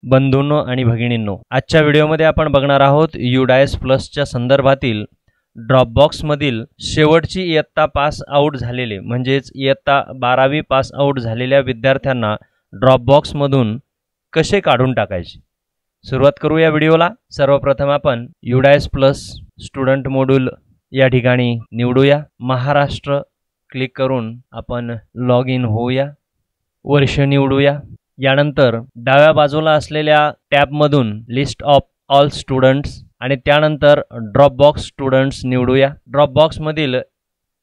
बंधूंनो आणि भगिनींनो, आजच्या व्हिडिओमध्ये आपण बघणार आहोत UDIS प्लसच्या संदर्भातील ड्रॉपबॉक्समधील शेवटची इयत्ता पास आउट झालेले म्हणजेच इयत्ता 12वी पास आउट झालेल्या विद्यार्थ्यांना ड्रॉपबॉक्समधून कसे काढून टाकायचे। सुरुवात करू या व्हिडिओला। सर्वप्रथम आपण UDIS प्लस स्टुडंट मॉड्यूल या ठिकाणी निवडूया। महाराष्ट्र क्लिक करून आपण लॉग इन होऊया। वर्ष निवडूया। यानंतर डाव्या बाजूला असलेल्या टॅबमधून लिस्ट ऑफ ऑल स्टुडंट्स आणि त्यानंतर ड्रॉपबॉक्स स्टुडंट्स निवडूया। ड्रॉपबॉक्समधील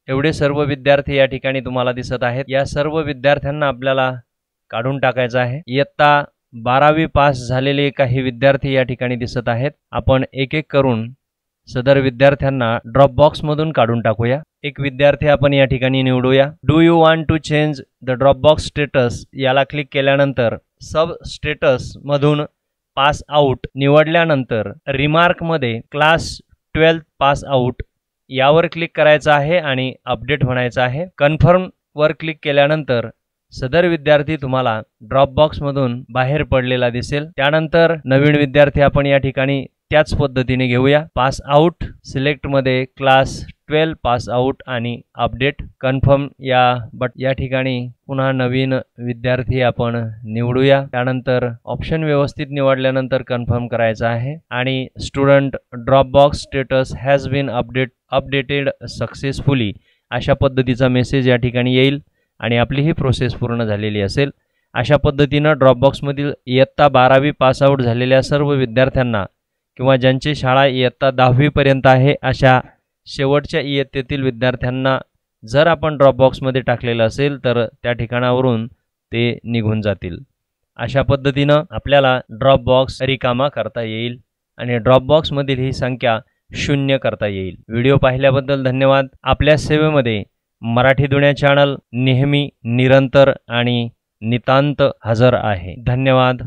एवढे सर्व विद्यार्थी या ठिकाणी तुम्हाला दिसत आहेत। या सर्व विद्यार्थ्यांना आपल्याला काढून टाकायचं आहे। इयत्ता 12वी पास झालेले काही विद्यार्थी या ठिकाणी दिसत आहेत। आपण एक एक करून सदर विद्यार्थ्यांना ड्रॉपबॉक्समधून काढून टाकूया। एक विद्यार्थी आपण या ठिकाणी निवडूया। Do you want to change the dropbox status याला क्लिक केल्यानंतर सब स्टेटस मधून पास आउट निवडल्यानंतर रिमार्क मध्ये क्लास 12 पास आउट यावर क्लिक करायचं आहे आणि अपडेट म्हणायचं आहे। कन्फर्म वर क्लिक केल्यानंतर सदर विद्यार्थी तुम्हाला ड्रॉपबॉक्समधून बाहेर पडलेला दिसेल। त्यानंतर नवीन विद्यार्थी आपण या ठिकाणी त्याच पद्धतीने घेऊया। पास आउट सिलेक्ट मध्ये क्लास 12 पास आउट आणि अपडेट कन्फर्म या ठिकाणी पुन्हा नवीन विद्यार्थी आपण निवडूया। त्यानंतर ऑप्शन व्यवस्थित निवडल्यानंतर कन्फर्म करायचा आहे आणि student dropbox status has been updated successfully अशा पद्धतीचा मेसेज या ठिकाणी येईल आणि आपली ही प्रोसेस पूर्ण झालेली असेल। अशा पद्धतीने ड्रॉपबॉक्समधील इयत्ता 12वी पास आउट झालेल्या सर्व विद्यार्थ्यांना किंवा ज्यांची शाळा इयत्ता 10वी पर्यंत आहे अशा शेवटच्या इयत्तेतील विद्यार्थ्यांना जर आपण ड्रॉपबॉक्समध्ये टाकलेलं असेल तर त्या ठिकाणावरून ते निघून जातील। अशा पद्धतीने आपल्याला ड्रॉपबॉक्स रिकामा करता येईल आणि ड्रॉपबॉक्समधील ही संख्या 0 करता येईल। व्हिडिओ पाहिल्याबद्दल धन्यवाद। आपल्या सेवेमध्ये मराठी दुनिया चॅनल नेहमी निरंतर आणि नितांत हजर आहे। धन्यवाद।